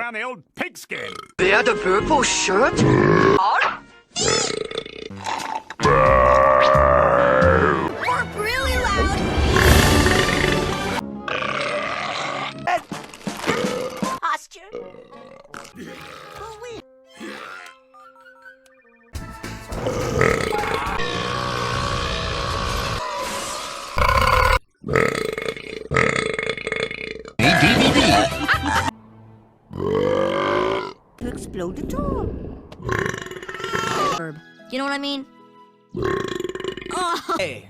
around the old pigskin. Wer the purple shirt? Burp really loud. Posture. Oh, wait. To explode the door. You know what I mean? Oh. Hey.